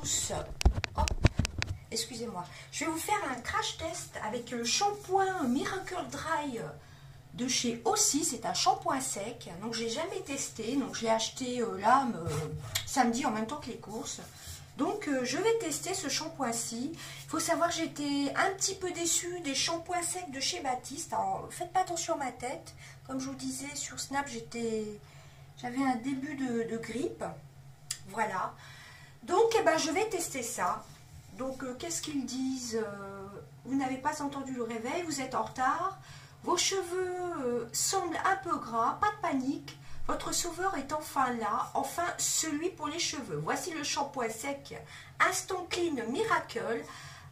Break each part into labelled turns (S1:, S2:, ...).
S1: tous. Hop, excusez-moi. Je vais vous faire un crash test avec le shampoing Miracle Dry de chez Aussie. C'est un shampoing sec. Donc, j'ai jamais testé. Donc, je l'ai acheté là samedi en même temps que les courses. Donc, je vais tester ce shampoing-ci. Il faut savoir que j'étais un petit peu déçue des shampoings secs de chez Baptiste. Alors, faites pas attention à ma tête. Comme je vous disais sur Snap, j'avais un début de grippe. Voilà. Donc, je vais tester ça. Donc, qu'est-ce qu'ils disent? Vous n'avez pas entendu le réveil, vous êtes en retard. Vos cheveux semblent un peu gras, pas de panique. Votre sauveur est enfin là, enfin celui pour les cheveux. Voici le shampoing sec Instant Clean Miracle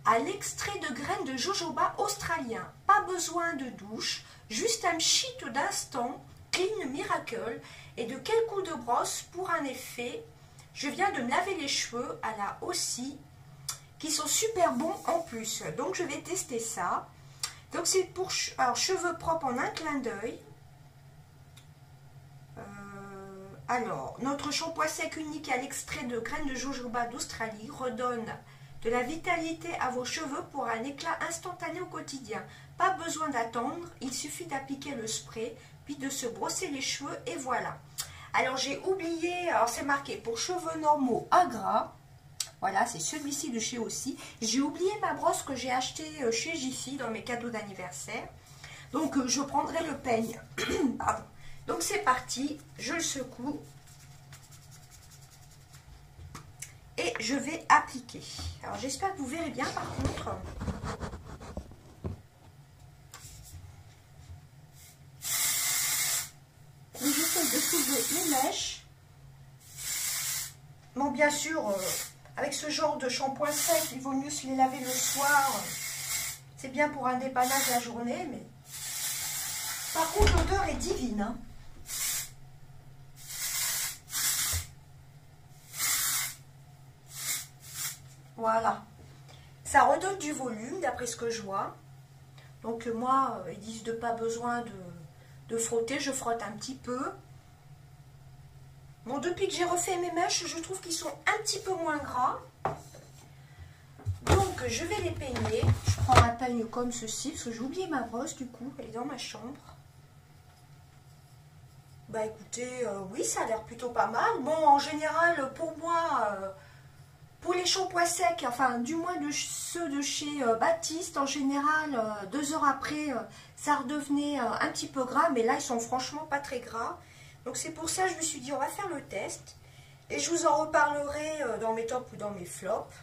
S1: à l'extrait de graines de jojoba australien. Pas besoin de douche, juste un pchit d'Instant Clean Miracle et de quelques coups de brosse pour un effet. Je viens de me laver les cheveux à la Aussie, qui sont super bons en plus. Donc je vais tester ça. Donc c'est pour cheveux propres en un clin d'œil. Alors, notre shampoing sec unique à l'extrait de graines de jojoba d'Australie redonne de la vitalité à vos cheveux pour un éclat instantané au quotidien. Pas besoin d'attendre, il suffit d'appliquer le spray, puis de se brosser les cheveux et voilà. Alors j'ai oublié, alors c'est marqué pour cheveux normaux à gras. Voilà, c'est celui-ci de chez Aussie. J'ai oublié ma brosse que j'ai achetée chez Jiffy dans mes cadeaux d'anniversaire. Donc je prendrai le peigne. Pardon. Donc c'est parti, je le secoue et je vais appliquer. Alors j'espère que vous verrez bien par contre. J'essaie de soulever les mèches. Bon, bien sûr, avec ce genre de shampoing sec, il vaut mieux se les laver le soir. C'est bien pour un dépannage la journée, mais par contre l'odeur est divine, hein. Voilà, ça redonne du volume d'après ce que je vois. Donc moi, ils disent de pas besoin de frotter, je frotte un petit peu. Bon, depuis que j'ai refait mes mèches, je trouve qu'ils sont un petit peu moins gras. Donc je vais les peigner. Je prends un peigne comme ceci, parce que j'ai oublié ma brosse du coup, elle est dans ma chambre. Bah écoutez, oui, ça a l'air plutôt pas mal. Bon, en général, pour moi... pour les shampoings secs, enfin du moins ceux de chez Baptiste, en général, 2 heures après, ça redevenait un petit peu gras, mais là ils sont franchement pas très gras. Donc c'est pour ça que je me suis dit on va faire le test. Et je vous en reparlerai dans mes tops ou dans mes flops.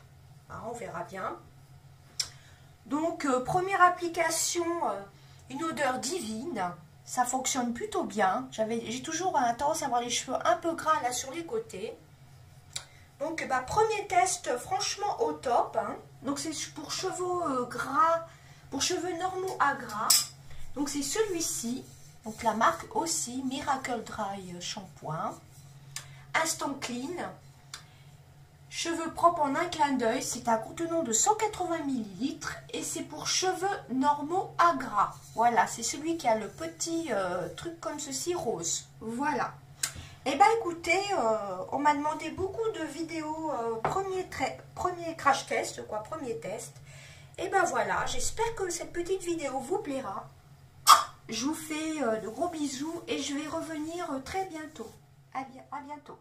S1: Ah, on verra bien. Donc première application, une odeur divine. Ça fonctionne plutôt bien. J'ai toujours tendance à avoir les cheveux un peu gras là sur les côtés. Donc, premier test, franchement au top. Hein. Donc, c'est pour cheveux gras, pour cheveux normaux à gras. Donc, c'est celui-ci. Donc, la marque aussi, Miracle Dry Shampoing. Instant Clean. Cheveux propres en un clin d'œil. C'est un contenant de 180 ml. Et c'est pour cheveux normaux à gras. Voilà, c'est celui qui a le petit truc comme ceci, rose. Voilà. Eh bien écoutez, on m'a demandé beaucoup de vidéos premier crash test, premier test. Et ben voilà, j'espère que cette petite vidéo vous plaira. Je vous fais de gros bisous et je vais revenir très bientôt. À bientôt.